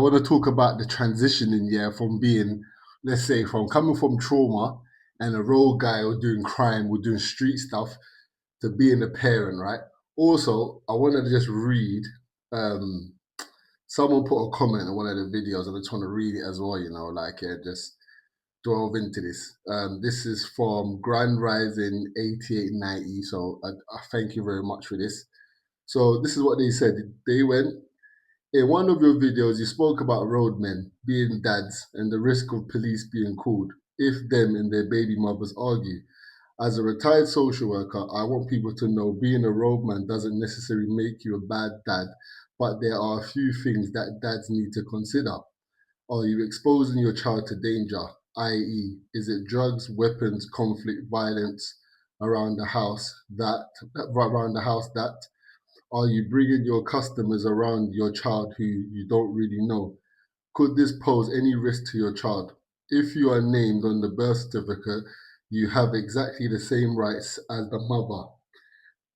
want to talk about the transitioning, yeah, from being, let's say, from coming from trauma and a road guy or doing crime or doing street stuff to being a parent, right? Also, I wanted to just read. Um, Someone put a comment on one of the videos, and I just want to read it as well. Just delve into this. This is from Grand Rising 8890. So I thank you very much for this. So this is what they said. They went, in one of your videos, you spoke about roadmen being dads and the risk of police being called if them and their baby mothers argue. As a retired social worker, I want people to know being a roadman doesn't necessarily make you a bad dad, but there are a few things that dads need to consider. Are you exposing your child to danger? I.e., is it drugs, weapons, conflict, violence around the house that are you bringing your customers around your child who you don't really know? Could this pose any risk to your child? If you are named on the birth certificate, you have exactly the same rights as the mother.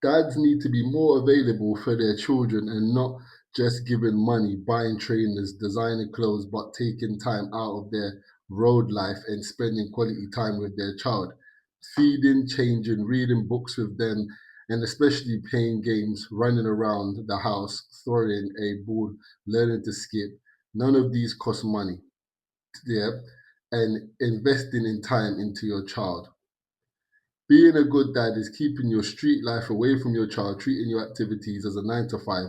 Dads need to be more available for their children and not just giving money, buying trainers, designer clothes, but taking time out of their road life and spending quality time with their child. Feeding, changing, reading books with them, and especially playing games, running around the house, throwing a ball, learning to skip. None of these cost money. Yeah. And investing in time into your child. Being a good dad is keeping your street life away from your child, treating your activities as a 9 to 5,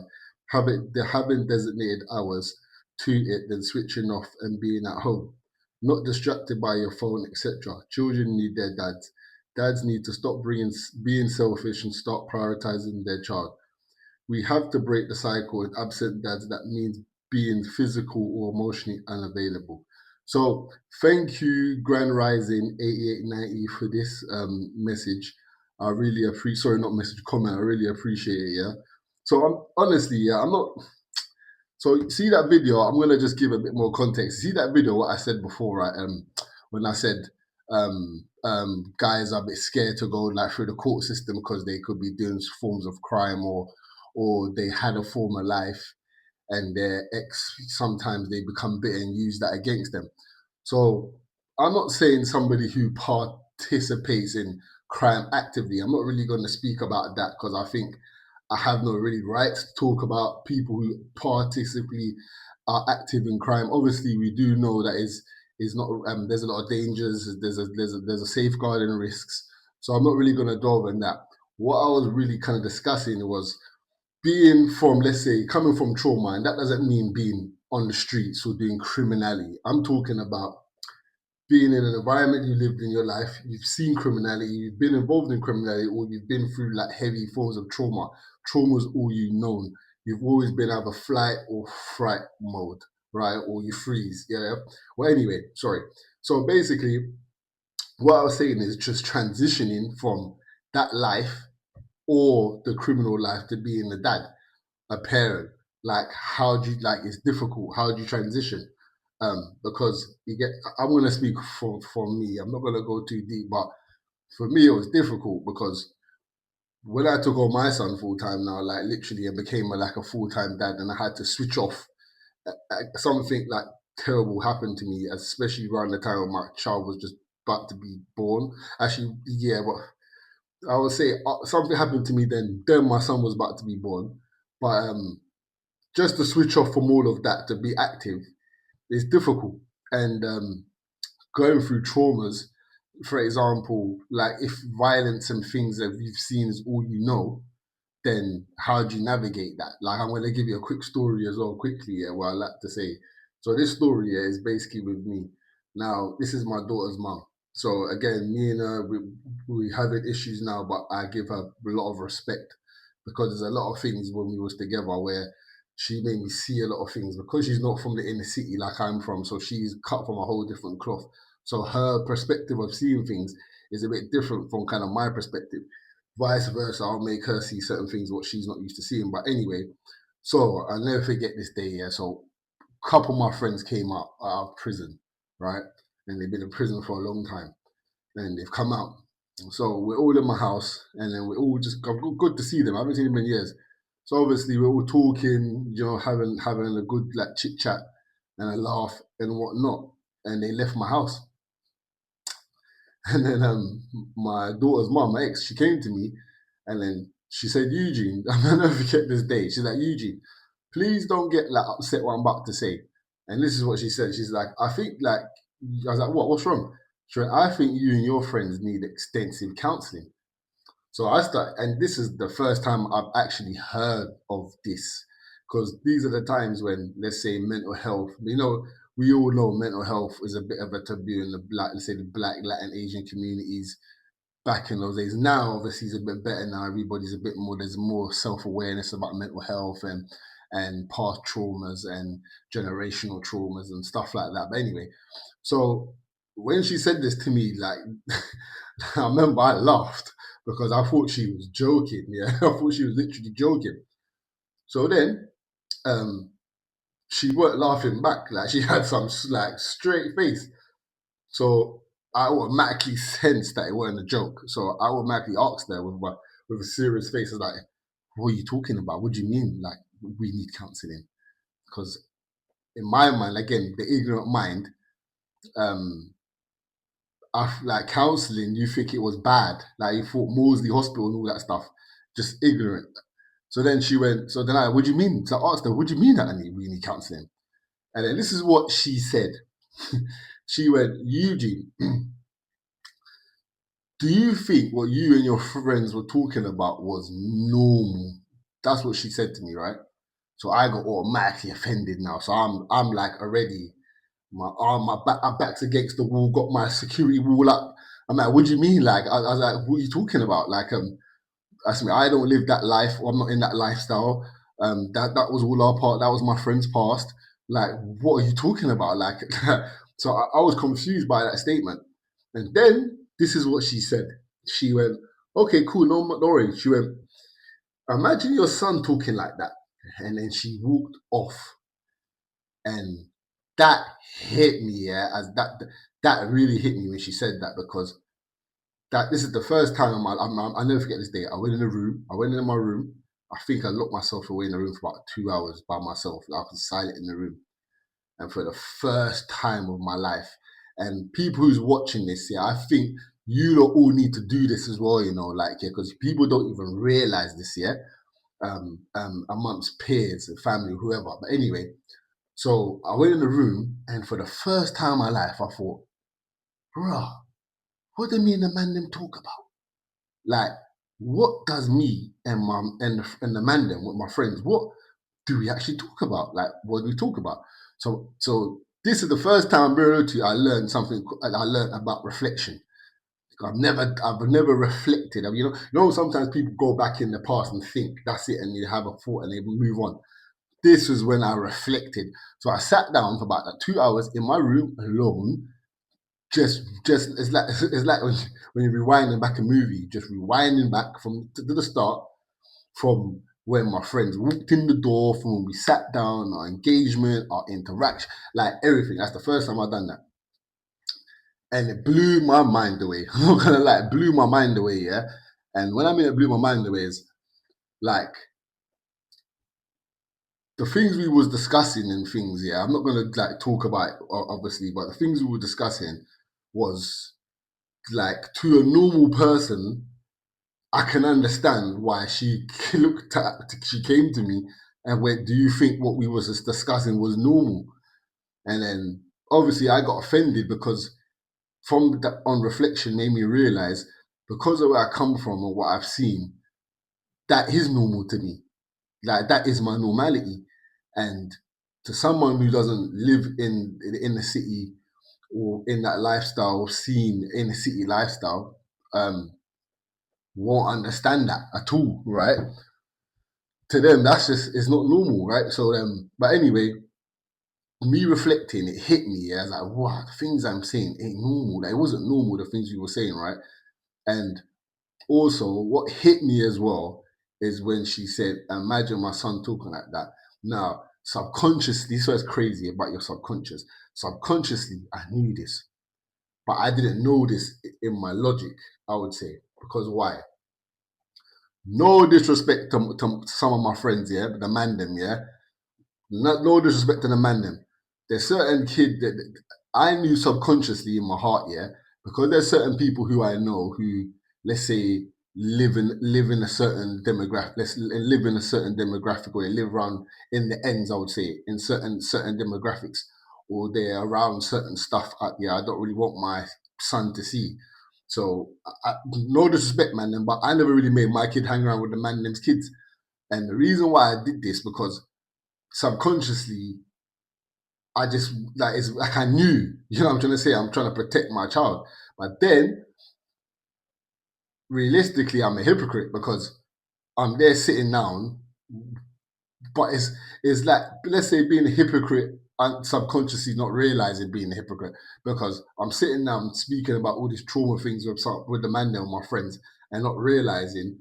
having designated hours to it, then switching off and being at home, not distracted by your phone, etc. Children need their dads. Dads need to stop being selfish and start prioritizing their child. We have to break the cycle with absent dads. That means being physical or emotionally unavailable. So thank you, Grand Rising 8890 for this message. I really appreciate, sorry, not message, comment. I really appreciate it. Yeah. So I'm honestly, yeah, I'm not. So see that video, I'm gonna just give a bit more context. See that video, what I said before, right? When I said guys are a bit scared to go like through the court system because they could be doing forms of crime or they had a former life and their ex sometimes they become bitter and use that against them. So I'm not saying somebody who participates in crime actively. I'm not really going to speak about that because I think I have no really right to talk about people who participate are active in crime. Obviously, we do know that is not. There's a lot of dangers. There's a safeguarding risks. So I'm not really going to delve in that. What I was really kind of discussing was being from, let's say, coming from trauma, and that doesn't mean being on the streets or doing criminality. I'm talking about being in an environment you lived in your life, you've seen criminality, you've been involved in criminality, or you've been through like heavy forms of trauma. Trauma's all you've known. You've always been either flight or fright mode, right? Or you freeze. Yeah. Well, anyway, sorry. So basically, what I was saying is just transitioning from that life or the criminal life to being a dad, a parent. Like, how do you like? It's difficult. How do you transition? Because you get. I'm gonna speak for me. I'm not gonna go too deep, but for me it was difficult because when I took on my son full time now, like literally, I became like a full time dad, and I had to switch off. Something like terrible happened to me, especially around the time when my child was just about to be born. Actually, yeah, but I would say something happened to me then. Then my son was about to be born, but just to switch off from all of that to be active is difficult. And going through traumas, for example, like if violence and things that you've seen is all you know, then how do you navigate that? Like I'm going to give you a quick story as well, quickly, yeah, what I like to say. So this story yeah, is basically with me. Now, this is my daughter's mom. So again, me and her, we having issues now, but I give her a lot of respect because there's a lot of things when we was together where she made me see a lot of things because she's not from the inner city like I'm from. So she's cut from a whole different cloth. So her perspective of seeing things is a bit different from kind of my perspective. Vice versa, I'll make her see certain things what she's not used to seeing. But anyway, so I'll never forget this day. Yeah, so a couple of my friends came out of prison, right? And they've been in prison for a long time, and they've come out. So we're all in my house, and then we're all just good to see them. I haven't seen them in years. So obviously we're all talking, having a good like chit chat. and I laugh and whatnot. And they left my house. And then my daughter's mom, my ex, she came to me and then she said, Eugene, I'll never forget this day. She's like, Eugene, please don't get like upset what I'm about to say. And this is what she said. She's like, I think like, I was like, what? What's wrong? She went, I think you and your friends need extensive counseling. So I start, and this is the first time I've actually heard of this, because these are the times when, let's say, mental health. We all know mental health is a bit of a taboo in the black, let's say, the black, Latin, Asian communities back in those days. Now, obviously, it's a bit better now. Everybody's a bit more. There's more self-awareness about mental health and past traumas and generational traumas and stuff like that. But anyway, so when she said this to me, like I remember I laughed because I thought she was joking. Yeah, I thought she was literally joking. So then um, she weren't laughing back. Like she had some like straight face. So I automatically sensed that it wasn't a joke. So I automatically asked her with a serious face, I was like, "What are you talking about? What do you mean? Like we need counselling?" Because in my mind, again, the ignorant mind, um, like counselling, you think it was bad. Like you thought Moseley Hospital and all that stuff, just ignorant. So then she went, so then what do you mean? So I asked her, what do you mean that we need counselling? And then this is what she said. She went, Eugene, do you think what you and your friends were talking about was normal? That's what she said to me, right? So I got automatically offended now. So I'm like already my back's against the wall, got my security wall up. I'm like, what do you mean? Like I was like, what are you talking about? Like I don't live that life, or I'm not in that lifestyle. That was all our part. That was my friend's past. Like, what are you talking about? Like, so I was confused by that statement. And then this is what she said. She went, "Okay, cool, no, don't worry." She went, "Imagine your son talking like that," and then she walked off. And that hit me, yeah, as that really hit me when she said that, because that this is the first time I'll never forget this day. I went in the room. I went in my room. I think I locked myself away in the room for about 2 hours by myself. Like I was silent in the room, and for the first time of my life. And people who's watching this, yeah, I think you lot all need to do this as well. Like yeah, because people don't even realize this, yeah, amongst peers and family, whoever. But anyway, so I went in the room, and for the first time in my life, I thought, bruh, what do me and the man them talk about? Like, what does me and the man them with my friends, what do we actually talk about? Like, what do we talk about? So this is the first time I learned something. I learned about reflection. I've never reflected. Sometimes people go back in the past and think that's it, and you have a thought and they move on. This was when I reflected. So I sat down for about 2 hours in my room alone. Just it's like when you're rewinding back a movie, just rewinding back from to the start, from when my friends walked in the door, from when we sat down, our engagement, our interaction, like everything. That's the first time I've done that. And it blew my mind away. I'm not gonna lie, it blew my mind away, yeah. And when I mean it blew my mind away is like the things we was discussing and things, yeah. I'm not gonna like talk about it, obviously, but the things we were discussing was like, to a normal person, I can understand why she she came to me and went, "Do you think what we was just discussing was normal?" And then obviously I got offended because from that, on reflection, made me realize, because of where I come from and what I've seen, that is normal to me. Like that is my normality. And to someone who doesn't live in the city or in that lifestyle scene, in the city lifestyle, um, won't understand that at all, right? To them, that's just, it's not normal, right? So but anyway, me reflecting, it hit me. Yeah, I was like, wow, the things I'm saying ain't normal. Like, it wasn't normal, the things we were saying, right? And also, what hit me as well is when she said, "Imagine my son talking like that." Now, subconsciously, so it's crazy about your subconscious. Subconsciously, I knew this, but I didn't know this in my logic, I would say. Because why? No disrespect to some of my friends, yeah, but the man them, yeah. No disrespect to the man them. there's certain kid that I knew subconsciously in my heart, yeah, because there's certain people who I know who, let's say, live in a certain demographic. Let's live in a certain demographic, or they live around in the ends. I would say in certain demographics, or they're around certain stuff. Yeah, I don't really want my son to see. So, no disrespect, man, but I never really made my kid hang around with the man them's kids. And the reason why I did this because subconsciously I just like it's like I knew, you know what I'm trying to say? I'm trying to protect my child. But then realistically I'm a hypocrite because I'm there sitting down, but it's like let's say being a hypocrite and subconsciously not realizing being a hypocrite because I'm sitting down speaking about all these trauma things with the man there, my friends, and not realizing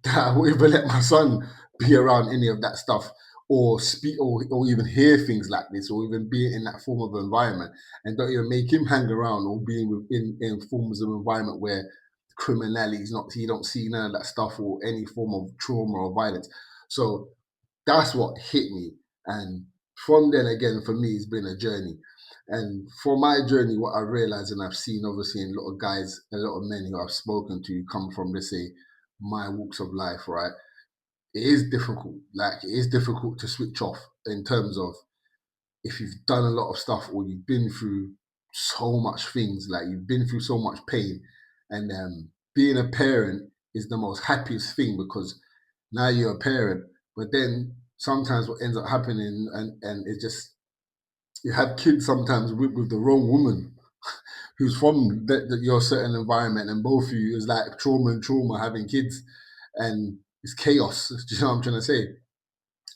that I won't even let my son be around any of that stuff or speak or even hear things like this or even be in that form of environment and don't even make him hang around or be in forms of environment where criminality is not he don't see none of that stuff or any form of trauma or violence. So that's what hit me. And from then again for me it's been a journey. And for my journey, what I realized and I've seen obviously in a lot of guys, a lot of men who I've spoken to come from, let's say, my walks of life, right? It is difficult. Like it is difficult to switch off in terms of if you've done a lot of stuff or you've been through so much things, like you've been through so much pain, and being a parent is the most happiest thing because now you're a parent. But then sometimes what ends up happening, and it's just you have kids sometimes with the wrong woman who's from your certain environment, and both of you is like trauma and trauma having kids, and it's chaos. Do you know what I'm trying to say?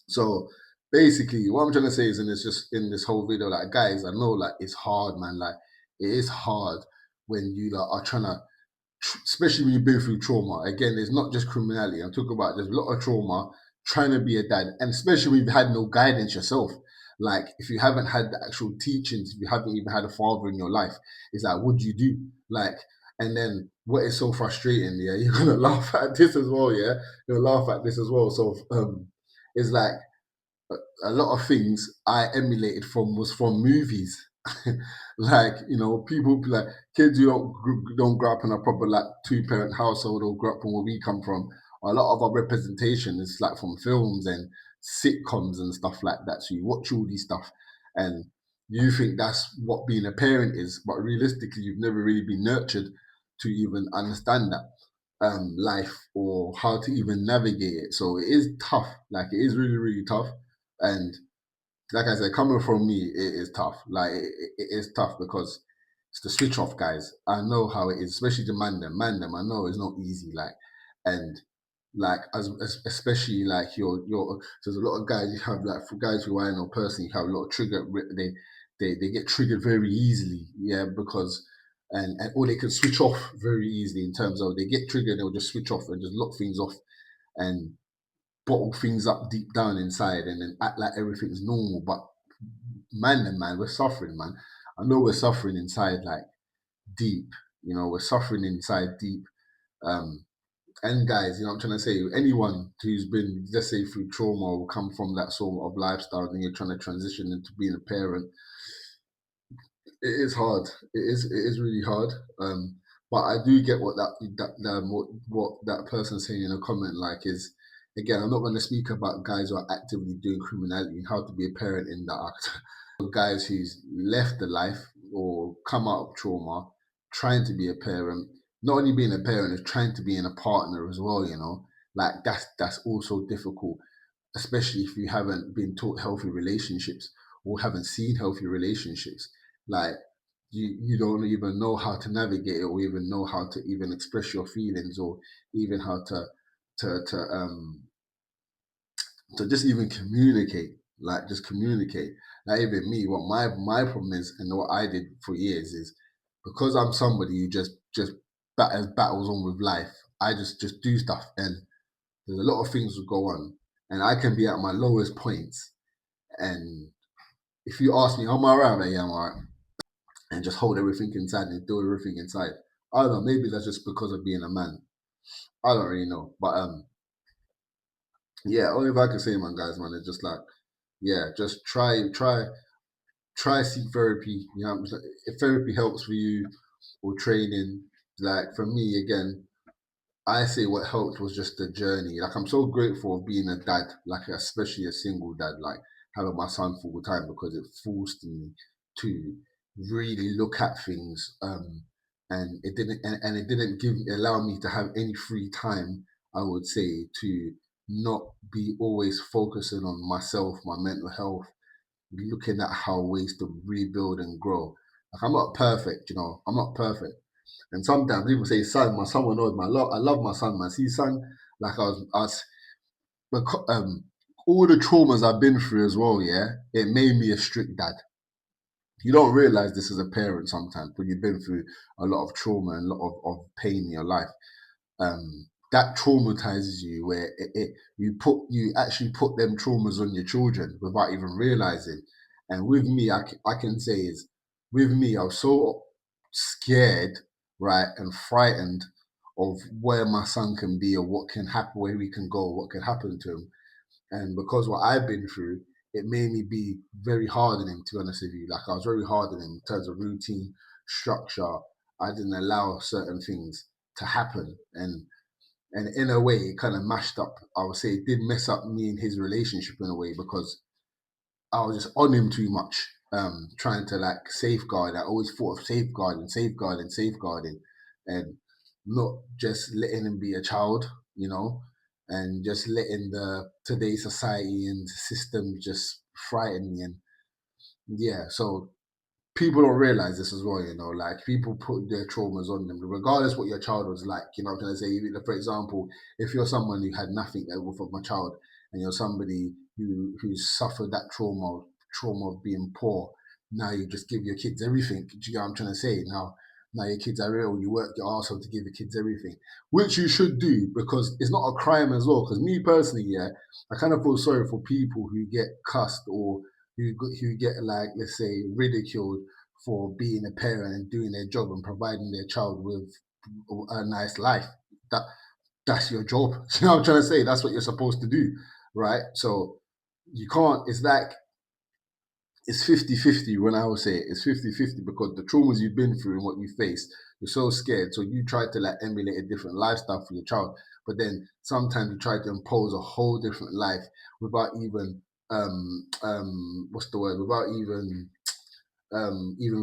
So basically, what I'm trying to say is, in this just in this whole video, like guys, I know like it's hard, man. Like it is hard when you like, are trying to especially when you've been through trauma. Again, it's not just criminality. I'm talking about there's a lot of trauma trying to be a dad, and especially when you've had no guidance yourself. Like if you haven't had the actual teachings, if you haven't even had a father in your life, it's like what do you do? Like, and then what is so frustrating? Yeah, you're gonna laugh at this as well. Yeah, you'll laugh at this as well. So it's like a lot of things I emulated from was from movies. Like people like kids who don't grow up in a proper like two-parent household or grow up from where we come from. A lot of our representation is like from films and sitcoms and stuff like that. So you watch all these stuff and you think that's what being a parent is, but realistically, you've never really been nurtured to even understand that life or how to even navigate it. So it is tough. Like it is really, really tough. And like I said, coming from me, it is tough. Like it is tough because it's the switch off, guys. I know how it is, especially the man them. I know it's not easy. Like, and like as especially like your. There's a lot of guys you have like for guys who I know personally have a lot of trigger. They get triggered very easily, yeah, because and or they can switch off very easily in terms of they get triggered, they'll just switch off and just lock things off and bottle things up deep down inside and then act like everything's normal. But man, we're suffering, man. I know we're suffering inside, like deep. We're suffering inside deep. Um, and guys, I'm trying to say, anyone who's been, let's say, through trauma or come from that sort of lifestyle, and you're trying to transition into being a parent, it is hard. It is really hard. But I do get what that person's saying in a comment. Like, is again, I'm not going to speak about guys who are actively doing criminality and how to be a parent in that act. Guys who's left the life or come out of trauma, trying to be a parent. Not only being a parent, is trying to be in a partner as well. Like that's also difficult, especially if you haven't been taught healthy relationships or haven't seen healthy relationships. Like you don't even know how to navigate it or even know how to even express your feelings or even how to to um to just even communicate, like just communicate. Like even me, what my problem is, and what I did for years is because I'm somebody who just battles on with life. I just do stuff, and there's a lot of things that go on, and I can be at my lowest points. And if you ask me, am I alright? Like, yeah, I'm alright, and just hold everything inside and do everything inside. I don't know. Maybe that's just because of being a man. I don't really know, but yeah. Only if I can say, man, guys, man, it's just like, yeah, just try. try seek therapy. You know, if therapy helps for you or training, like for me again, I say what helped was just the journey. Like I'm so grateful of being a dad, like especially a single dad, like having my son full time because it forced me to really look at things. And it didn't allow me to have any free time, I would say, to not be always focusing on myself, my mental health, looking at how ways to rebuild and grow. Like I'm not perfect, I'm not perfect. And sometimes people say, "Son, my son will know my love. I love my son, man. See, son, like all the traumas I've been through as well. Yeah, it made me a strict dad. You don't realize this as a parent sometimes when you've been through a lot of trauma and a lot of pain in your life. That traumatizes you where you actually put them traumas on your children without even realizing. And with me, I can say is with me, I was so scared, right, and frightened of where my son can be or what can happen, where he can go, what can happen to him. And because what I've been through, it made me be very hard on him, to be honest with you. Like I was very hard on him in terms of routine, structure. I didn't allow certain things to happen. And in a way, it kind of mashed up. I would say it did mess up me and his relationship in a way because I was just on him too much, trying to like safeguard. I always thought of safeguarding, and not just letting him be a child, and just letting the today's society and system just frighten me. And yeah, so people don't realize this as well, like people put their traumas on them, regardless what your child was like. You know what I'm trying to say? For example, if you're someone who had nothing ever from a child and you're somebody who suffered that trauma of being poor, now you just give your kids everything. Do you know what I'm trying to say? Now your kids are real, you work your ass off to give your kids everything, which you should do because it's not a crime as well. Because me personally, yeah, I kind of feel sorry for people who get cussed or who get like, let's say, ridiculed for being a parent and doing their job and providing their child with a nice life. That that's your job. You know what I'm trying to say? That's what you're supposed to do, right? So you can't. It's like it's 50-50 when I would say it. It's 50-50 because the traumas you've been through and what you face, you're so scared. So you try to like emulate a different lifestyle for your child. But then sometimes you try to impose a whole different life without even what's the word? Without even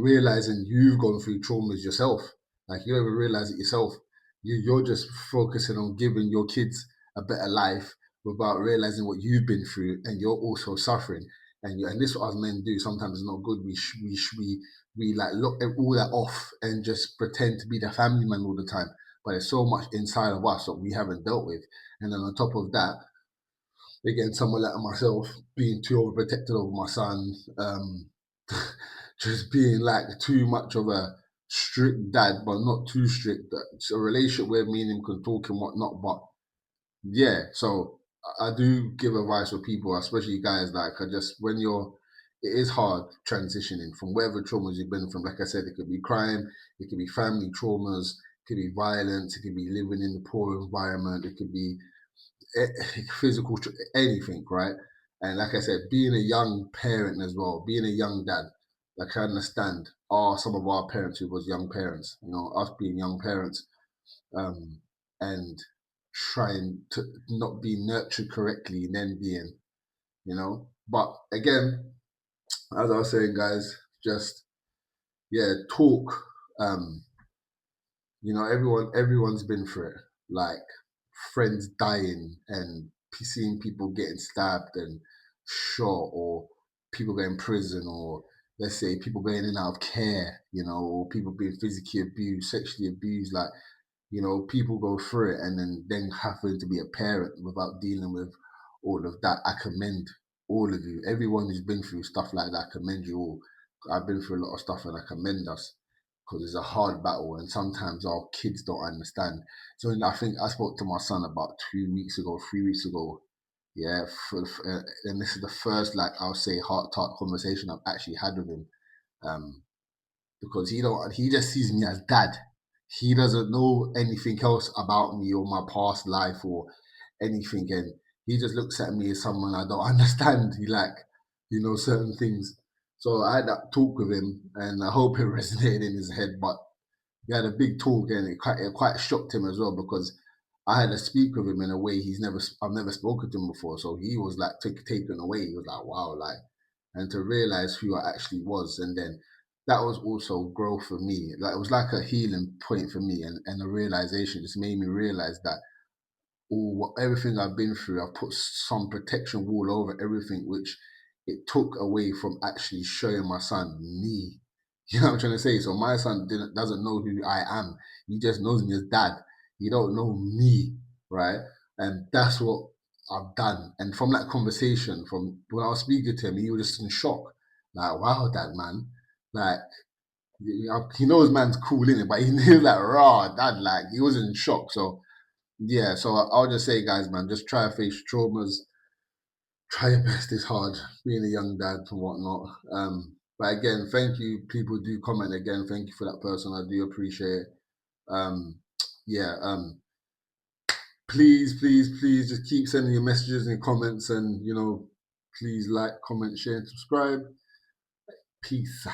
realizing you've gone through traumas yourself. Like you don't even realize it yourself. You're just focusing on giving your kids a better life without realizing what you've been through, and you're also suffering. And this is what us men do. Sometimes it's not good. We like look all that off and just pretend to be the family man all the time. But there's so much inside of us that we haven't dealt with. And then on top of that, again, someone like myself being too overprotected over my son, just being like too much of a strict dad, but not too strict. It's a relationship where me and him can talk and whatnot, but yeah. So I do give advice for people, especially guys. Like, I just it is hard transitioning from whatever traumas you've been from. Like I said, it could be crime, it could be family traumas, it could be violence, it could be living in a poor environment, it could be physical, anything, right? And like I said, being a young parent as well, being a young dad, like I understand, are some of our parents who was young parents, us being young parents, um, and trying to not be nurtured correctly and then but again, as I was saying, guys, just, yeah, talk. Um, everyone's been through it. Like friends dying and seeing people getting stabbed and shot, or people going in prison, or let's say people going in and out of care, or people being physically abused, sexually abused. Like, people go through it and then having to be a parent without dealing with all of that. I commend all of you. Everyone who's been through stuff like that, I commend you all. I've been through a lot of stuff and I commend us because it's a hard battle and sometimes our kids don't understand. So I think I spoke to my son about 2 weeks ago, 3 weeks ago. Yeah, and this is the first, like, I'll say, heart to heart conversation I've actually had with him. Um, because he just sees me as dad. He doesn't know anything else about me or my past life or anything, and he just looks at me as someone I don't understand. He like, certain things. So I had that talk with him, and I hope it resonated in his head. But we had a big talk, and it quite shocked him as well, because I had to speak with him in a way I've never spoken to him before. So he was like taken away. He was like, wow, like, and to realize who I actually was, and then that was also growth for me. Like it was like a healing point for me, and a realization just made me realize that everything I've been through, I've put some protection wall over everything, which it took away from actually showing my son me. You know what I'm trying to say? So my son doesn't know who I am. He just knows me as dad. He don't know me, right? And that's what I've done. And from that conversation, from when I was speaking to him, he was just in shock. Like, wow, dad, man. Like, he knows man's cool in it, but he knew like, raw, dad. Like, he was in shock. So yeah, so I'll just say, guys, man, just try to face traumas. Try your best. It's hard being a young dad and whatnot. But again, thank you. People do comment again. Thank you for that person. I do appreciate it. Um, yeah. Please, please, please, just keep sending your messages and comments, and please like, comment, share, and subscribe. Peace.